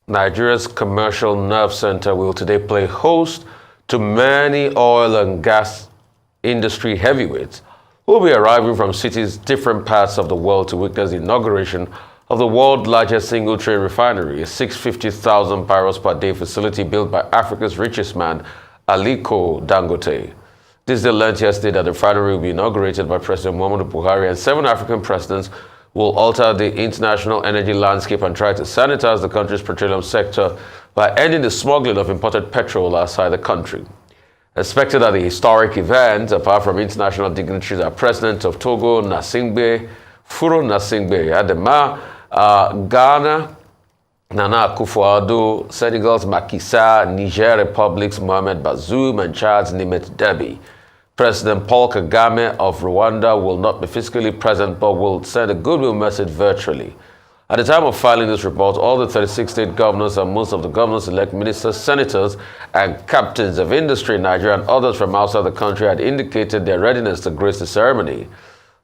Nigeria's commercial nerve center will today play host to many oil and gas industry heavyweights who will be arriving from cities different parts of the world to witness the inauguration of the world's largest single-train refinery, a 650,000 barrels per day facility built by Africa's richest man, Aliko Dangote. This day learned yesterday that the refinery will be inaugurated by President Muhammadu Buhari, and 7 African presidents will alter the international energy landscape and try to sanitize the country's petroleum sector by ending the smuggling of imported petrol outside the country. Expected at the historic event, apart from international dignitaries, are President of Togo, Nasingbe, Furo Nasingbe, Adema, Ghana, Nana Akufo-Addo, Senegal's Macky Sall, Niger Republic's Mohamed Bazoum, and Chad's Nimet Deby. President Paul Kagame of Rwanda will not be physically present but will send a goodwill message virtually. At the time of filing this report, all the 36 state governors and most of the governors-elect ministers, senators, and captains of industry in Nigeria and others from outside the country had indicated their readiness to grace the ceremony.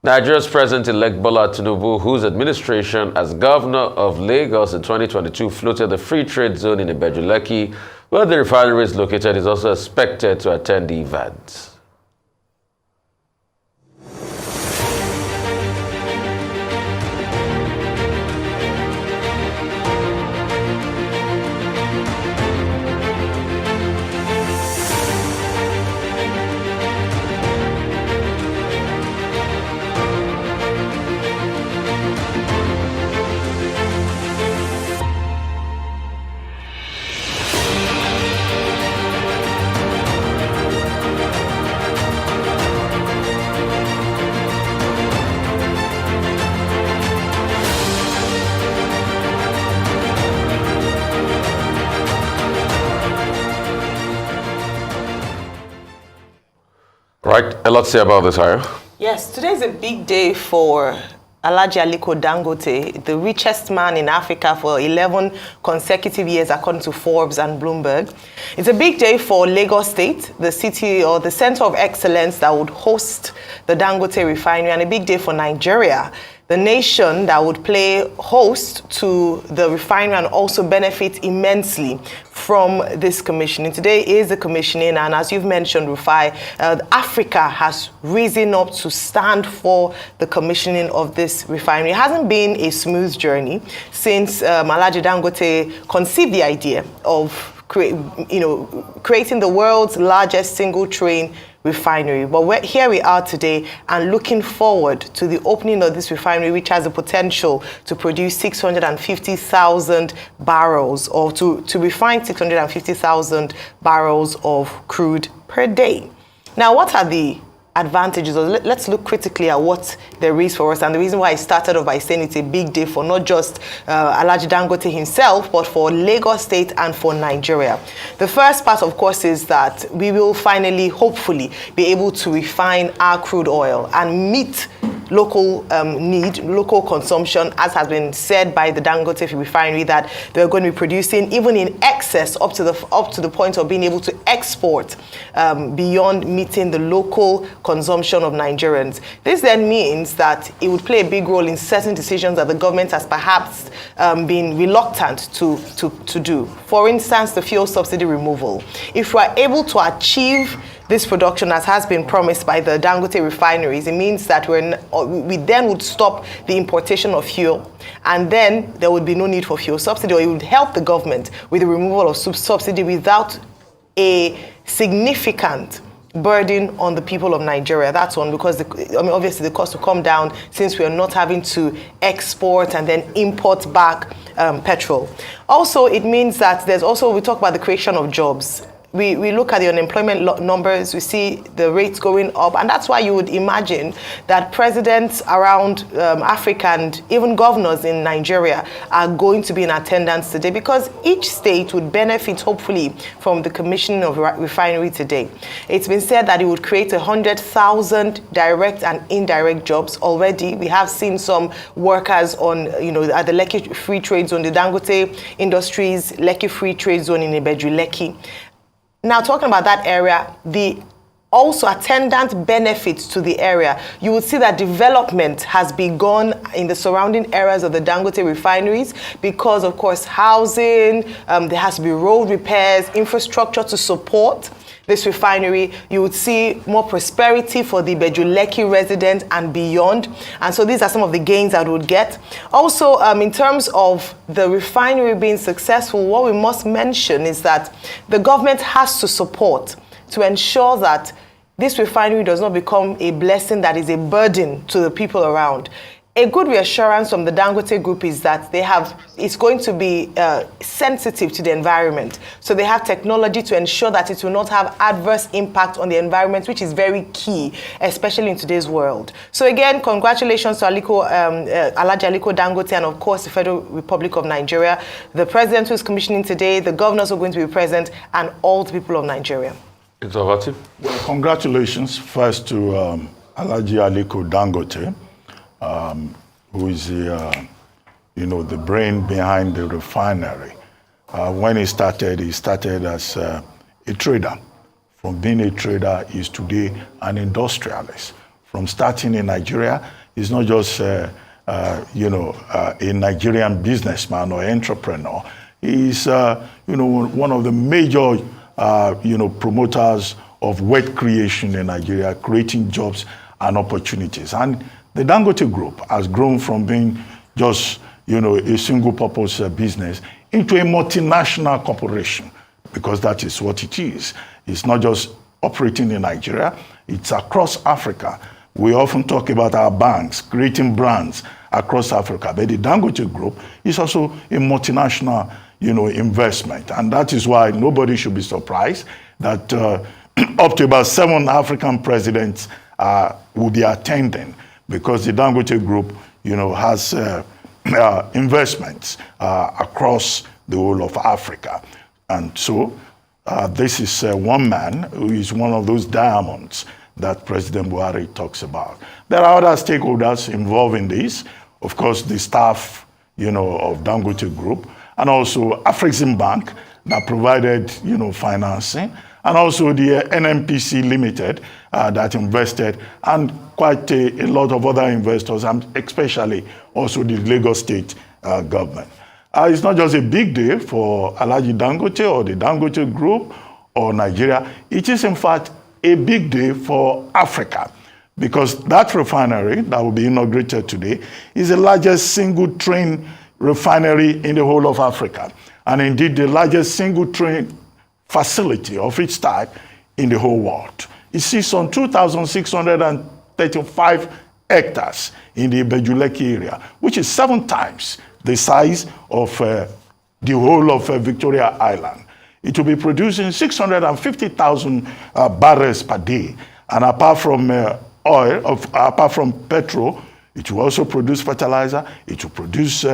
Nigeria's President-elect Bola Tinubu, whose administration as governor of Lagos in 2022 floated the free trade zone in Ibeju-Lekki, where the refinery is located, is also expected to attend the event. Right, a lot to say about this, Aya. Yes, today is a big day for Alhaji Aliko Dangote, the richest man in Africa for 11 consecutive years, according to Forbes and Bloomberg. It's a big day for Lagos State, the city or the center of excellence that would host the Dangote refinery, and a big day for Nigeria, the nation that would play host to the refinery and also benefit immensely from this commissioning. Today is the commissioning, and as you've mentioned, Rufai, Africa has risen up to stand for the commissioning of this refinery. It hasn't been a smooth journey since Alhaji Dangote conceived the idea of creating the world's largest single-train refinery. But here we are today and looking forward to the opening of this refinery, which has the potential to produce 650,000 barrels, or to refine 650,000 barrels of crude per day. Now, what are the advantages? Let's look critically at what there is for us, and the reason why I started off by saying it's a big day for not just Alhaji Dangote himself, but for Lagos State and for Nigeria. The first part, of course, is that we will finally, hopefully, be able to refine our crude oil and meet local need, local consumption, as has been said by the Dangote refinery, that they're going to be producing even in excess up to the point of being able to export beyond meeting the local consumption of Nigerians. This then means that it would play a big role in certain decisions that the government has perhaps been reluctant to do. For instance, the fuel subsidy removal. If we are able to achieve this production, as has been promised by the Dangote refineries, it means that we then would stop the importation of fuel, and then there would be no need for fuel subsidy, or it would help the government with the removal of subsidy without a significant burden on the people of Nigeria. That's one, because obviously the cost will come down since we are not having to export and then import back petrol. Also, it means that we talk about the creation of jobs. We look at the unemployment numbers, we see the rates going up, and that's why you would imagine that presidents around Africa and even governors in Nigeria are going to be in attendance today, because each state would benefit, hopefully, from the commissioning of refinery today. It's been said that it would create 100,000 direct and indirect jobs already. We have seen some workers on, at the Lekki Free Trade Zone, the Dangote Industries Lekki Free Trade Zone in Ibeju-Lekki. Now, talking about that area, the also attendant benefits to the area. You will see that development has begun in the surrounding areas of the Dangote refineries because, of course, housing, there has to be road repairs, infrastructure to support this refinery. You would see more prosperity for the Bejuleki residents and beyond. And so these are some of the gains that we would get. Also, in terms of the refinery being successful, what we must mention is that the government has to support to ensure that this refinery does not become a blessing that is a burden to the people around. A good reassurance from the Dangote group is that it's going to be sensitive to the environment. So they have technology to ensure that it will not have adverse impact on the environment, which is very key, especially in today's world. So again, congratulations to Alhaji Aliko Dangote and of course the Federal Republic of Nigeria, the president who is commissioning today, the governors who are going to be present, and all the people of Nigeria. Executive. Well, congratulations first to Alhaji Aliko Dangote, who is the brain behind the refinery. When he started as a trader. From being a trader, he's today an industrialist. From starting in Nigeria, he's not just a Nigerian businessman or entrepreneur. He's one of the major promoters of wealth creation in Nigeria, creating jobs and opportunities. And the Dangote Group has grown from being just, a single-purpose business into a multinational corporation, because that is what it is. It's not just operating in Nigeria, it's across Africa. We often talk about our banks creating brands across Africa, but the Dangote Group is also a multinational, investment. And that is why nobody should be surprised that up to about 7 African presidents will be attending, because the Dangote Group, has investments across the whole of Africa. And so this is one man who is one of those diamonds that President Buhari talks about. There are other stakeholders involved in this. Of course, the staff, of Dangote Group, and also Afrexim Bank that provided, financing, and also the NNPC Limited that invested, and quite a lot of other investors, and especially also the Lagos State government. It's not just a big day for Alhaji Dangote or the Dangote Group or Nigeria. It is, in fact, a big day for Africa, because that refinery that will be inaugurated today is the largest single-train refinery in the whole of Africa, and indeed the largest single-train facility of its type in the whole world. It sits on 2,635 hectares in the Bejuleki area, which is 7 times the size of the whole of Victoria Island. It will be producing 650,000 barrels per day. And apart from apart from petrol, it will also produce fertilizer, it will produce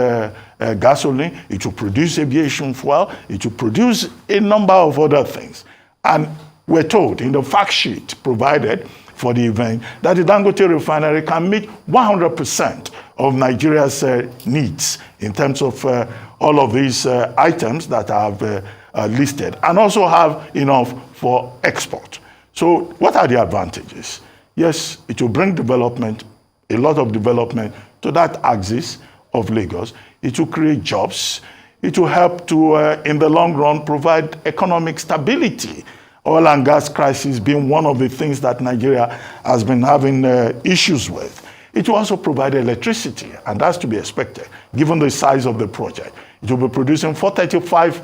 gasoline, it will produce aviation fuel, it will produce a number of other things. And we're told in the fact sheet provided for the event that the Dangote refinery can meet 100% of Nigeria's needs in terms of all of these items that I have listed, and also have enough for export. So what are the advantages? Yes, it will bring development, a lot of development to that axis of Lagos. It will create jobs. It will help to, in the long run, provide economic stability. Oil and gas crisis being one of the things that Nigeria has been having issues with. It will also provide electricity, and that's to be expected, given the size of the project. It will be producing 435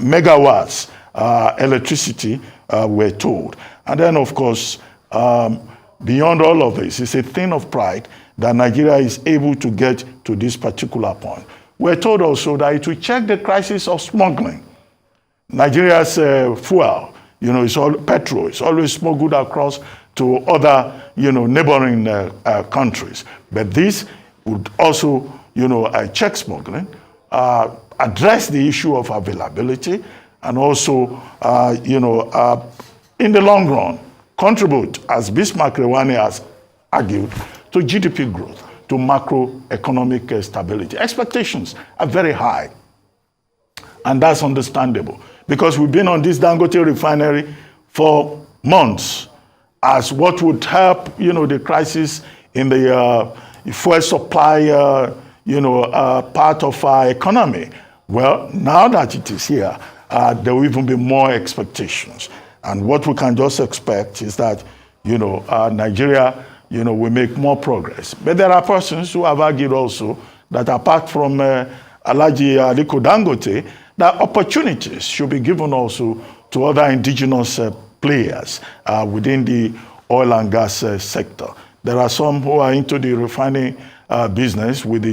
megawatts electricity, we're told. And then, of course, beyond all of this, it's a thing of pride that Nigeria is able to get to this particular point. We're told also that it will check the crisis of smuggling. Nigeria's fuel, it's all petrol. It's always smuggled across to other, neighboring countries. But this would also, check smuggling, address the issue of availability, and also, in the long run, contribute, as Bismarck Rewani has argued, to GDP growth, to macroeconomic stability. Expectations are very high, and that's understandable, because we've been on this Dangote refinery for months. as what would help, the crisis in the fuel supply, part of our economy. Well, now that it is here, there will even be more expectations. And what we can just expect is that, Nigeria, will make more progress. But there are persons who have argued also that apart from Alhaji Aliko Dangote, that opportunities should be given also to other indigenous players within the oil and gas sector. There are some who are into the refining business with the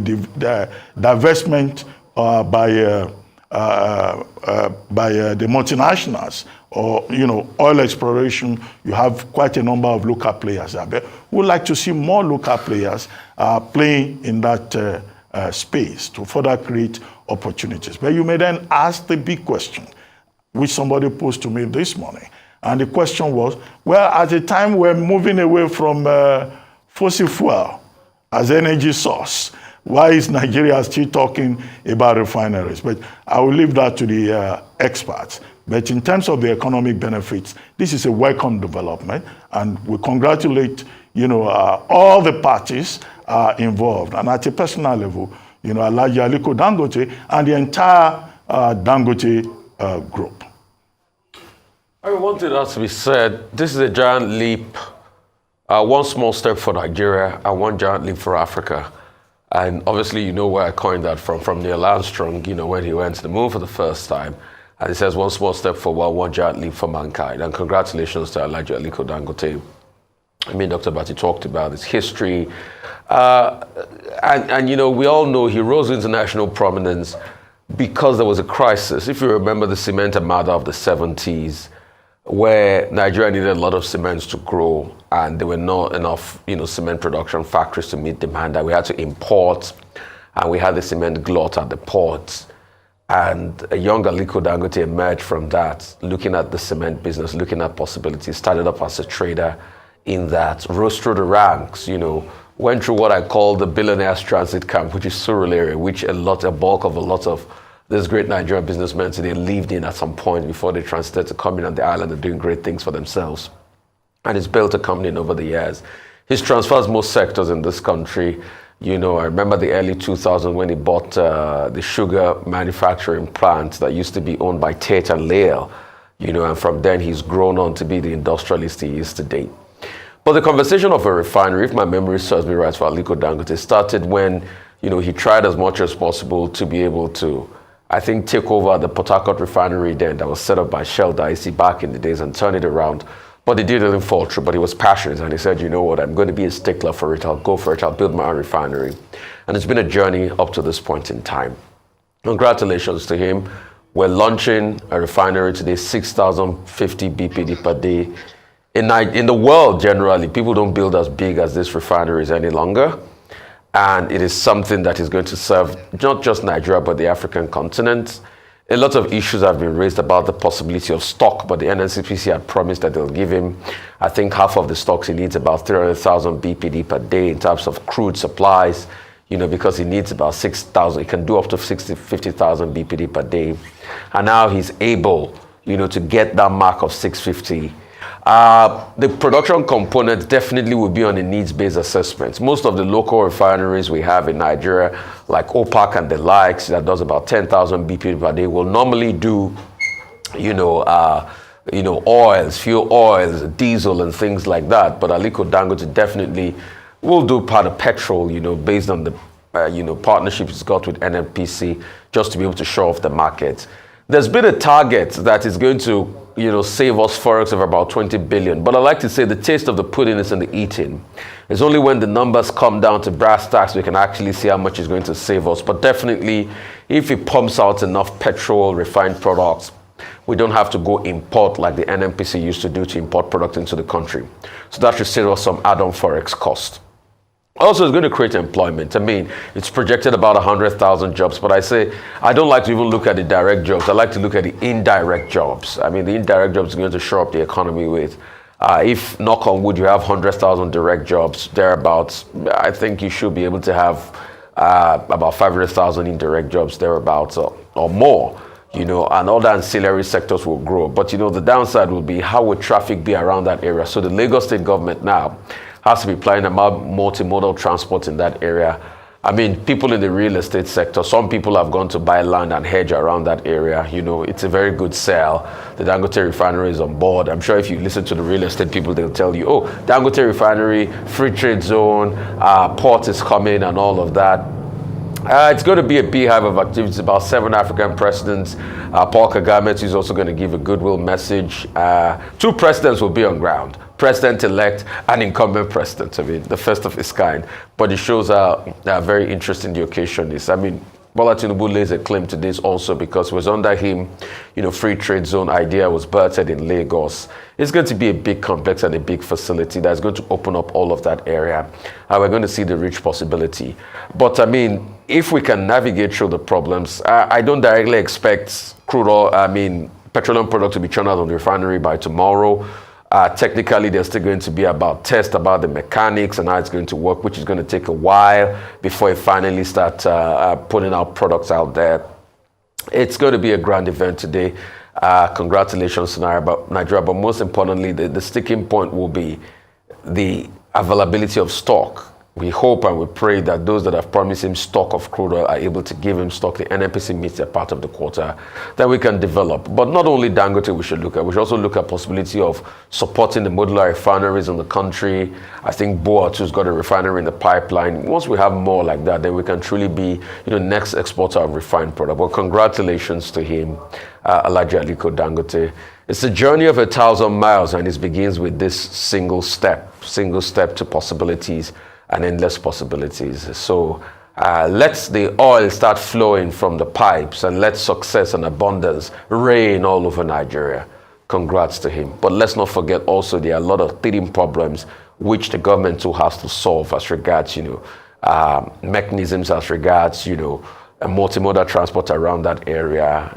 divestment by the multinationals or oil exploration. You have quite a number of local players there. But we would like to see more local players playing in that space to further create opportunities. But you may then ask the big question, which somebody posed to me this morning. And the question was, well, at the time we're moving away from fossil fuel as energy source, why is Nigeria still talking about refineries? But I will leave that to the experts. But in terms of the economic benefits, this is a welcome development, and we congratulate, all the parties involved. And at a personal level, Alhaji Aliko Dangote and the entire Dangote group. I want it has to be said, this is a giant leap, one small step for Nigeria and one giant leap for Africa. And obviously, you know where I coined that from Neil Armstrong, when he went to the moon for the first time. And it says one small step for one giant leap for mankind. And congratulations to Alhaji Aliko Dangote. I mean, Dr. Bati talked about his history. And we all know he rose into national prominence because there was a crisis. If you remember the cement armada of the 70s, where Nigeria needed a lot of cement to grow, and there were not enough, cement production factories to meet demand, that we had to import, and we had the cement glut at the ports. And a young Aliko Dangote emerged from that, looking at the cement business, looking at possibilities, started up as a trader in that, rose through the ranks, went through what I call the billionaires transit camp, which is Surulere, which a lot of these great Nigerian businessmen today lived in at some point before they transited to coming on the island and doing great things for themselves. And he's built a company over the years. He's transferred most sectors in this country. I remember the early 2000s when he bought the sugar manufacturing plant that used to be owned by Tate and Lyle, and from then he's grown on to be the industrialist he is today. But the conversation of a refinery, if my memory serves me right, for Aliko Dangote started when, he tried as much as possible to be able to, I think, take over the Port Harcourt refinery then that was set up by Shell Dicey back in the days and turn it around. But it didn't fall through, but he was passionate and he said, you know what, I'm going to be a stickler for it, I'll go for it, I'll build my own refinery. And it's been a journey up to this point in time. Congratulations to him. We're launching a refinery today, 6,050 BPD per day. In the world generally, people don't build as big as this refineries any longer. And it is something that is going to serve not just Nigeria, but the African continent. A lot of issues have been raised about the possibility of stock, but the NNCPC had promised that they'll give him, I think, half of the stocks. He needs about 300,000 BPD per day in terms of crude supplies, because he needs about 6,000. He can do up to 50,000 BPD per day. And now he's able, to get that mark of 650. The production component definitely will be on a needs-based assessment. Most of the local refineries we have in Nigeria, like OPAC and the likes, that does about 10,000 BPD per day, will normally do, oils, fuel oils, diesel, and things like that. But Aliko Dangote definitely will do part of petrol, based on the, partnership he's got with NNPC, just to be able to show off the market. There's been a target that is going to, save us forex of about 20 billion. But I like to say the taste of the pudding is in the eating. It's only when the numbers come down to brass tacks we can actually see how much it's going to save us. But definitely, if it pumps out enough petrol, refined products, we don't have to go import like the NNPC used to do to import product into the country. So that should save us some add-on forex cost. Also, it's going to create employment. I mean, it's projected about 100,000 jobs, but I say I don't like to even look at the direct jobs. I like to look at the indirect jobs. I mean, the indirect jobs are going to show up the economy with. If, knock on wood, you have 100,000 direct jobs, thereabouts, I think you should be able to have about 500,000 indirect jobs, thereabouts, or more. and other ancillary sectors will grow. But, the downside will be how will traffic be around that area? So the Lagos State government now has to be planning about multimodal transport in that area. I mean, people in the real estate sector, some people have gone to buy land and hedge around that area. It's a very good sell. The Dangote Refinery is on board. I'm sure if you listen to the real estate people, they'll tell you, oh, Dangote Refinery, free trade zone, port is coming and all of that. It's going to be a beehive of activities. About 7 African presidents. Paul Kagame is also going to give a goodwill message. 2 presidents will be on ground. President-elect and incumbent president. I mean, the first of its kind. But it shows how very interesting the occasion is. I mean, Bola Tinubu lays a claim to this also because it was under him, free trade zone idea was birthed in Lagos. It's going to be a big complex and a big facility that's going to open up all of that area. And we're going to see the rich possibility. But I mean, if we can navigate through the problems, I don't directly expect petroleum product to be churned out on the refinery by tomorrow. Technically, there's still going to be tests about the mechanics and how it's going to work, which is going to take a while before it finally starts putting out products out there. It's going to be a grand event today. Congratulations to Nigeria, but most importantly, the sticking point will be the availability of stock. We hope and we pray that those that have promised him stock of crude oil are able to give him stock. The NNPC meets their part of the quota that we can develop. But not only Dangote we should look at, we should also look at possibility of supporting the modular refineries in the country. I think Buhari's got a refinery in the pipeline. Once we have more like that, then we can truly be next exporter of refined product. But congratulations to him, Alhaji Aliko Dangote. It's a journey of 1,000 miles and it begins with this single step to possibilities and endless possibilities. So let the oil start flowing from the pipes and let success and abundance reign all over Nigeria. Congrats to him. But let's not forget also there are a lot of teething problems which the government too has to solve as regards, mechanisms as regards, a multimodal transport around that area,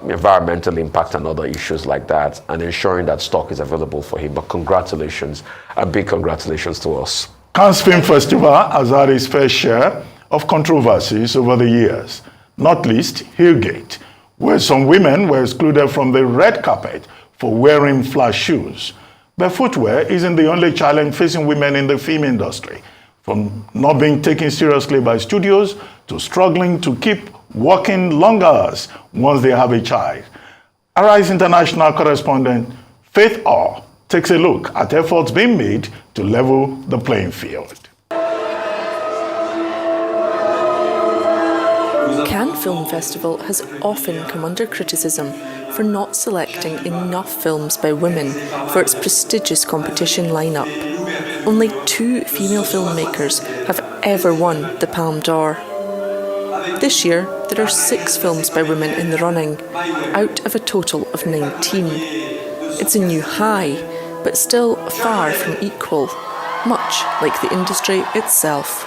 environmental impact and other issues like that, and ensuring that stock is available for him. But congratulations, a big congratulations to us. Cannes Film Festival has had its fair share of controversies over the years, not least Hillgate, where some women were excluded from the red carpet for wearing flat shoes. But footwear isn't the only challenge facing women in the film industry, from not being taken seriously by studios to struggling to keep working long hours once they have a child. Arise International correspondent Faith Orr takes a look at efforts being made to level the playing field. Cannes Film Festival has often come under criticism for not selecting enough films by women for its prestigious competition lineup. Only 2 female filmmakers have ever won the Palme d'Or. This year, there are 6 films by women in the running, out of a total of 19. It's a new high, but still far from equal, much like the industry itself.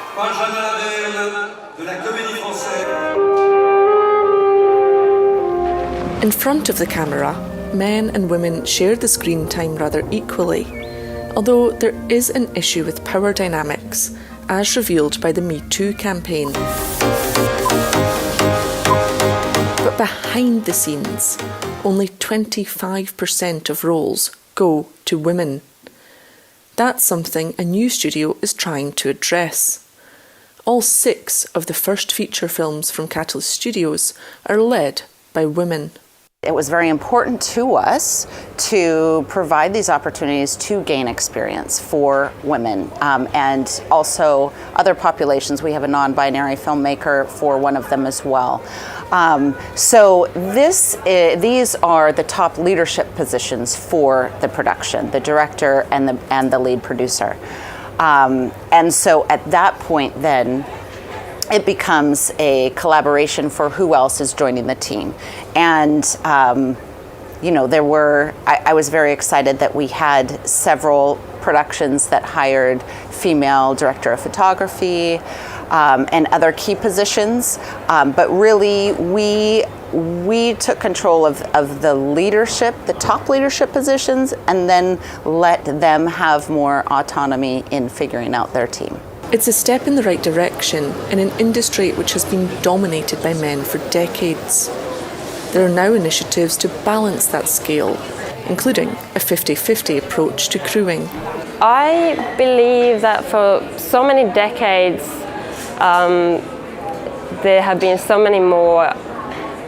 In front of the camera, men and women share the screen time rather equally, although there is an issue with power dynamics, as revealed by the Me Too campaign. But behind the scenes, only 25% of roles go to women. That's something a new studio is trying to address. All 6 of the first feature films from Catalyst Studios are led by women. It was very important to us to provide these opportunities to gain experience for women and also other populations. We have a non-binary filmmaker for one of them as well. So these are the top leadership positions for the production, the director and the lead producer. And so at that point then, it becomes a collaboration for who else is joining the team. And, I was very excited that we had several productions that hired female director of photography and other key positions. But really, we took control of the leadership, the top leadership positions, and then let them have more autonomy in figuring out their team. It's a step in the right direction in an industry which has been dominated by men for decades. There are now initiatives to balance that scale, including a 50-50 approach to crewing. I believe that for so many decades, there have been so many more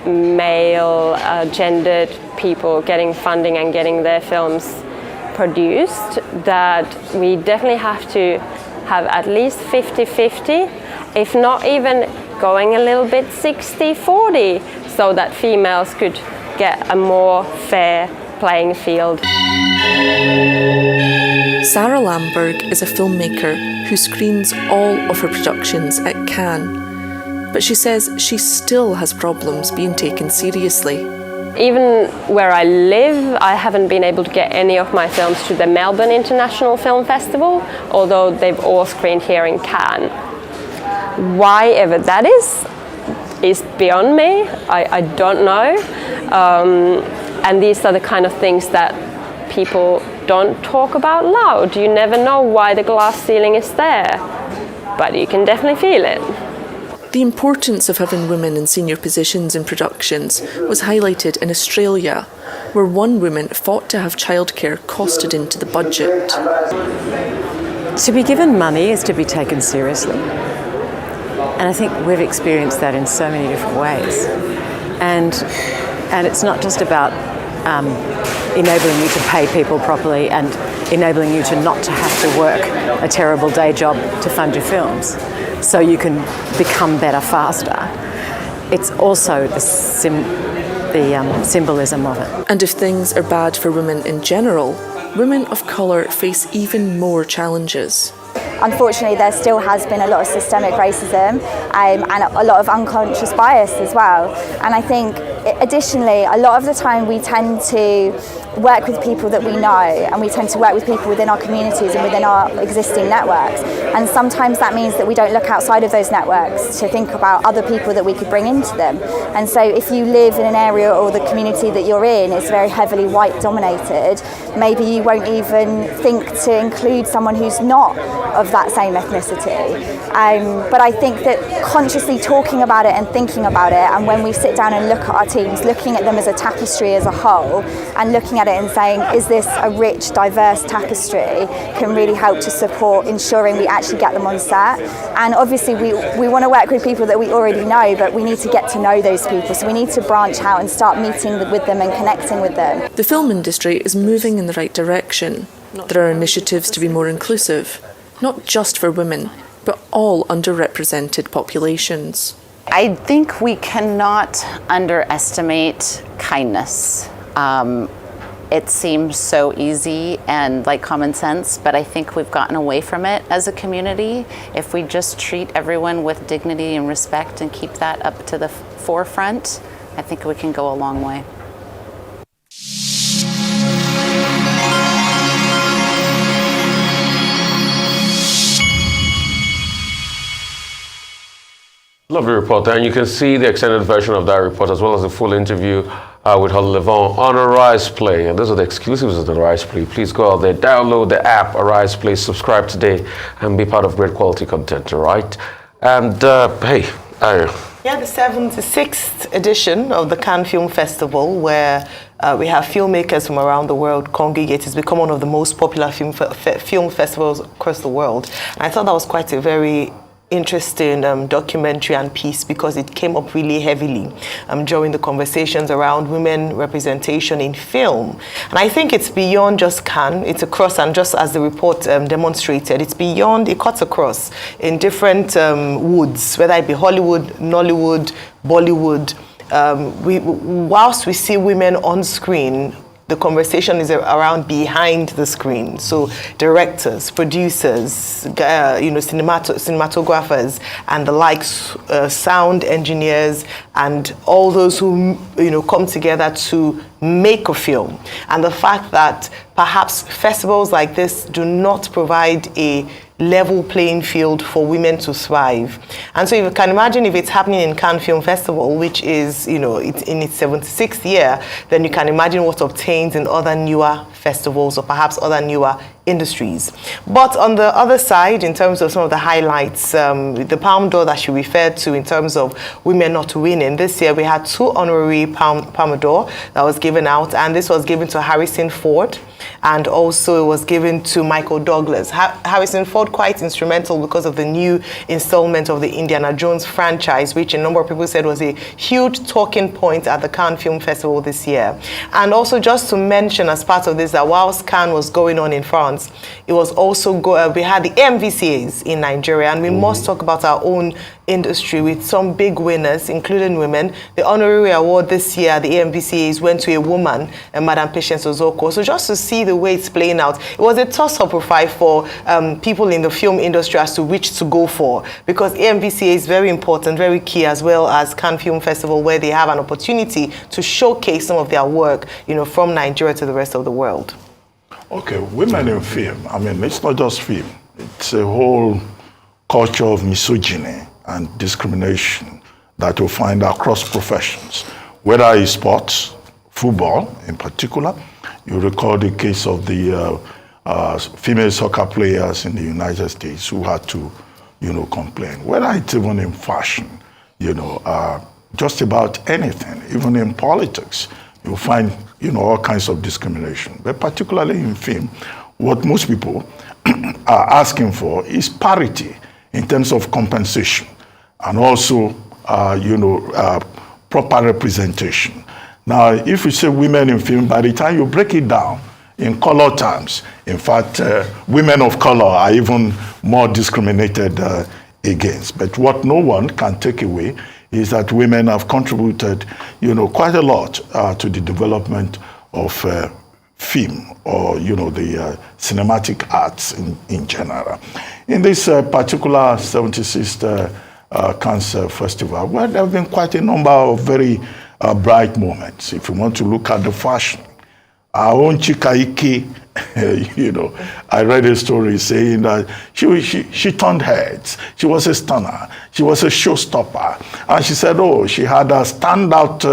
male gendered people getting funding and getting their films produced, that we definitely have to have at least 50-50, if not even going a little bit 60-40, so that females could get a more fair playing field. Sarah Lamberg is a filmmaker who screens all of her productions at Cannes, but she says she still has problems being taken seriously. Even where I live, I haven't been able to get any of my films to the Melbourne International Film Festival, although they've all screened here in Cannes. Why ever that is beyond me. I don't know. And these are the kind of things that people don't talk about loud. You never know why the glass ceiling is there, but you can definitely feel it. The importance of having women in senior positions in productions was highlighted in Australia, where one woman fought to have childcare costed into the budget. To be given money is to be taken seriously. And I think we've experienced that in so many different ways. And it's not just about enabling you to pay people properly and enabling you to not to have to work a terrible day job to fund your films so you can become better faster. It's also the symbolism of it. And if things are bad for women in general, women of colour face even more challenges. Unfortunately, there still has been a lot of systemic racism and a lot of unconscious bias as well. And I think, additionally, a lot of the time we tend to work with people that we know, and we tend to work with people within our communities and within our existing networks. And sometimes that means that we don't look outside of those networks to think about other people that we could bring into them. And so if you live in an area or the community that you're in is very heavily white dominated, maybe you won't even think to include someone who's not of that same ethnicity. But I think that consciously talking about it and thinking about it, and when we sit down and look at our teams, looking at them as a tapestry as a whole, and looking at it and saying, is this a rich, diverse tapestry, can really help to support ensuring we actually get them on set. And obviously we want to work with people that we already know, but we need to get to know those people. So we need to branch out and start meeting with them and connecting with them. The film industry is moving in the right direction. There are initiatives to be more inclusive, not just for women, but all underrepresented populations. I think we cannot underestimate kindness. It seems so easy and like common sense, but I think we've gotten away from it as a community. If we just treat everyone with dignity and respect and keep that up to the forefront, I think we can go a long way. Lovely report there, and you can see the extended version of that report as well as the full interview with Holly Levon on Arise Play. And those are the exclusives of the Arise Play. Please go out there, download the app Arise Play, subscribe today, and be part of great quality content, all right? And hey, yeah, the 76th edition of the Cannes Film Festival, where we have filmmakers from around the world congregate. It's become one of the most popular film festivals across the world. And I thought that was quite a very interesting documentary and piece, because it came up really heavily during the conversations around women representation in film. And I think it's beyond just Cannes, it's across, and just as the report demonstrated, it's beyond, it cuts across in different woods, whether it be Hollywood, Nollywood, Bollywood. Whilst we see women on screen, the conversation is around behind the screen. So directors, producers, cinematographers, and the likes, sound engineers, and all those who come together to make a film. And the fact that perhaps festivals like this do not provide a level playing field for women to thrive. And so you can imagine if it's happening in Cannes Film Festival, which is, it's in its 76th year, then you can imagine what obtains in other newer festivals or perhaps other newer industries. But on the other side, in terms of some of the highlights, the Palme d'Or that she referred to in terms of women not winning, this year we had 2 honorary Palme d'Or that was given out, and this was given to Harrison Ford, and also it was given to Michael Douglas. Harrison Ford, quite instrumental because of the new installment of the Indiana Jones franchise, which a number of people said was a huge talking point at the Cannes Film Festival this year. And also just to mention as part of this, that whilst Cannes was going on in France, it was also, we had the AMVCAs in Nigeria, and we must talk about our own industry with some big winners, including women. The honorary award this year, the AMVCAs, went to a woman, Madam Patience Ozoko. So just to see the way it's playing out, it was a toss-up fight for people in the film industry as to which to go for, because AMVCA is very important, very key, as well as Cannes Film Festival, where they have an opportunity to showcase some of their work, you know, from Nigeria to the rest of the world. Okay, women in film, I mean, it's not just film. It's a whole culture of misogyny and discrimination that you'll find across professions, whether it's sports, football in particular. You recall the case of the female soccer players in the United States who had to, you know, complain. Whether it's even in fashion, you know, just about anything, even in politics, you'll find, you know, all kinds of discrimination. But particularly in film, what most people are asking for is parity in terms of compensation, and also, you know, proper representation. Now, if you say women in film, by the time you break it down in color terms, in fact, women of color are even more discriminated against. But what no one can take away is that women have contributed, you know, quite a lot to the development of film, or, you know, the cinematic arts in general. In this particular 76th Cannes Festival, well, there have been quite a number of very bright moments. If you want to look at the fashion, our own Chika Ike, you know, I read a story saying that she turned heads. She was a stunner. She was a showstopper. And she said, oh, she had a standout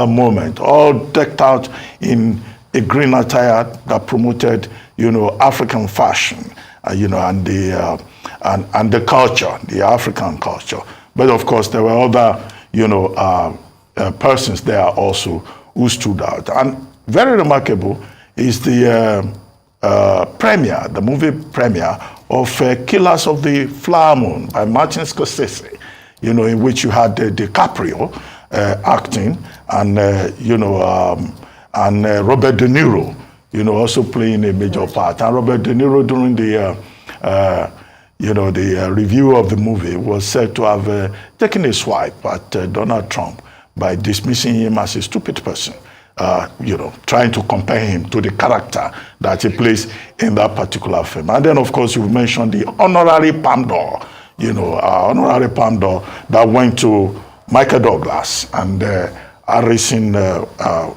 moment, all decked out in a green attire that promoted, you know, African fashion, you know, and the culture, the African culture. But of course, there were other, you know, persons there also who stood out. And very remarkable is the premiere, the movie premiere of Killers of the Flower Moon by Martin Scorsese, you know, in which you had DiCaprio acting, and, you know, and Robert De Niro, you know, also playing a major part. And Robert De Niro, during the you know, the review of the movie, was said to have taken a swipe at Donald Trump by dismissing him as a stupid person, you know, trying to compare him to the character that he plays in that particular film. And then, of course, you mentioned the honorary Palme d'Or, you know, honorary Palme d'Or that went to Michael Douglas and Harrison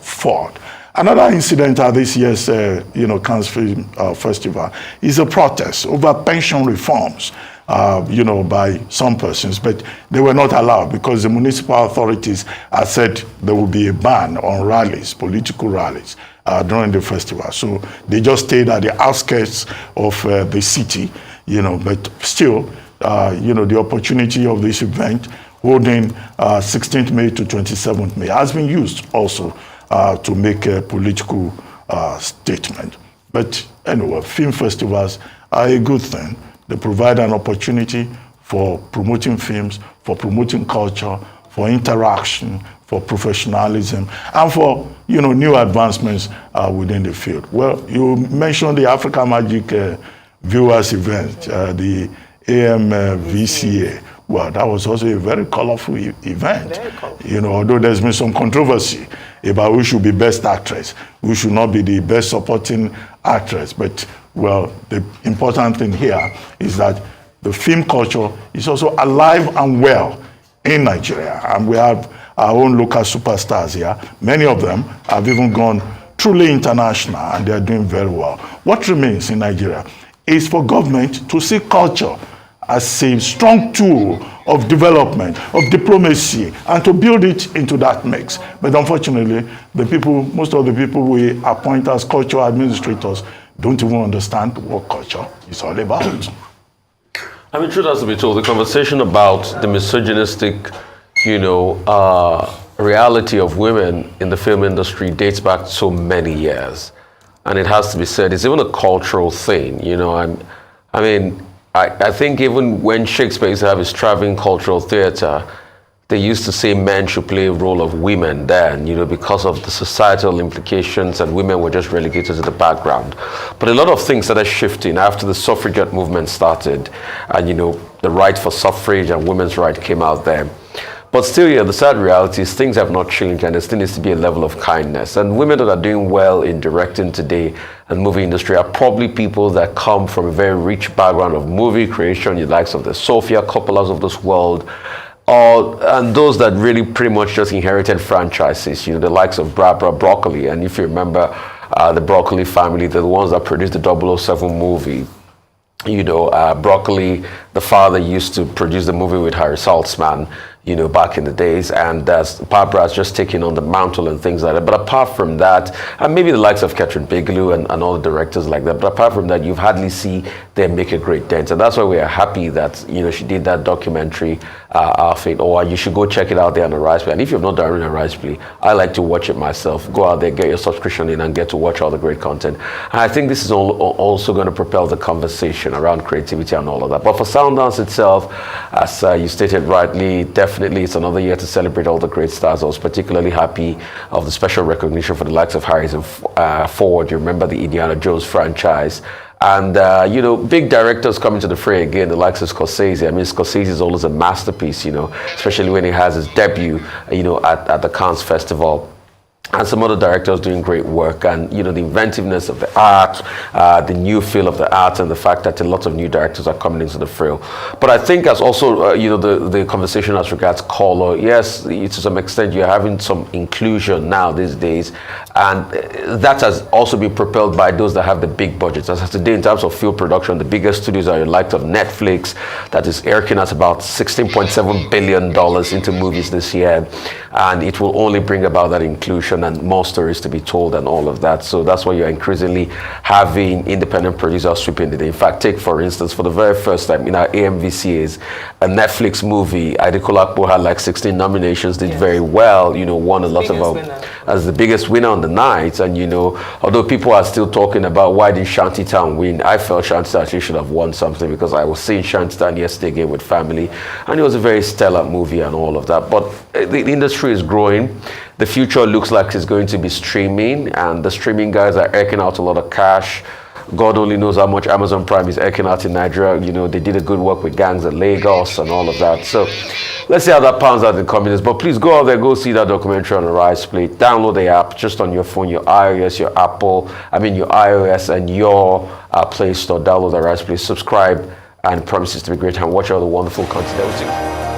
Ford. Another incident at this year's, you know, Cannes Film Festival is a protest over pension reforms, you know, by some persons, but they were not allowed because the municipal authorities had said there would be a ban on rallies, political rallies, during the festival. So they just stayed at the outskirts of the city, you know, but still, you know, the opportunity of this event, holding 16th May to 27th May, has been used also to make a political statement. But anyway, film festivals are a good thing. They provide an opportunity for promoting films, for promoting culture, for interaction, for professionalism, and for, you know, new advancements within the field. Well, you mentioned the Africa Magic Viewers event, the AMVCA. Well, that was also a very colorful event. Very colorful. You know, although there's been some controversy about who should be best actress, who should not be the best supporting actress. But, well, the important thing here is that the film culture is also alive and well in Nigeria. And we have our own local superstars here. Many of them have even gone truly international, and they're doing very well. What remains in Nigeria is for government to see culture as a strong tool of development, of diplomacy, and to build it into that mix. But unfortunately, the people, most of the people we appoint as cultural administrators don't even understand what culture is all about. I mean, truth has to be told, the conversation about the misogynistic, reality of women in the film industry dates back so many years. And it has to be said, it's even a cultural thing, I think even when Shakespeare used to have his traveling cultural theater, they used to say men should play a role of women then, because of the societal implications, and women were just relegated to the background. But a lot of things started shifting after the suffragette movement started, and the right for suffrage and women's right came out there. But still, the sad reality is things have not changed, and there still needs to be a level of kindness. And women that are doing well in directing today and movie industry are probably people that come from a very rich background of movie creation, the likes of the Sofia Coppolas of this world, and those that really pretty much just inherited franchises, the likes of Barbara Broccoli. And if you remember the Broccoli family, they're the ones that produced the 007 movie. Broccoli, the father, used to produce the movie with Harry Saltzman, back in the days, and Barbara has just taken on the mantle and things like that. But apart from that, and maybe the likes of Catherine Bigelow and all the directors like that, but apart from that, you've hardly see them make a great dent. And that's why we are happy that, she did that documentary, or you should go check it out there on the Rise Play. And if you've not done it on the Rise Play, I like to watch it myself. Go out there, get your subscription in, and get to watch all the great content. And I think this is also going to propel the conversation around creativity and all of that. But for Sundance itself, as you stated rightly, definitely it's another year to celebrate all the great stars. I was particularly happy of the special recognition for the likes of Harrison Ford. You remember the Indiana Jones franchise. And, big directors coming to the fray again, the likes of Scorsese. I mean, Scorsese is always a masterpiece, especially when he has his debut, at the Cannes Festival. And some other directors doing great work, and the inventiveness of the art, the new feel of the art, and the fact that a lot of new directors are coming into the fray. But I think as also the conversation as regards color, yes, to some extent you're having some inclusion now these days, and that has also been propelled by those that have the big budgets. As of today, in terms of film production, the biggest studios are the likes of Netflix, that is earning at about $16.7 billion into movies this year, and it will only bring about that inclusion and more stories to be told and all of that. So that's why you're increasingly having independent producers sweeping the day. In fact, take for instance, for the very first time in our AMVCAs, a Netflix movie, Adekolakpo had like 16 nominations, did very well, won a lot of as the biggest winner on the night. And although people are still talking about why did Shantytown win, I felt Shantytown actually should have won something, because I was seeing Shantytown yesterday again with family, and it was a very stellar movie and all of that. But the industry is growing. The future looks like it's going to be streaming, and the streaming guys are eking out a lot of cash. God only knows how much Amazon Prime is eking out in Nigeria. They did a good work with gangs at Lagos and all of that. So let's see how that pans out in communities. But please go out there, go see that documentary on the Rise Play. Download the app just on your phone, your iOS, your iOS and your Play Store. Download the Rise Play, subscribe, and it promises to be great, and watch all the wonderful content that we do.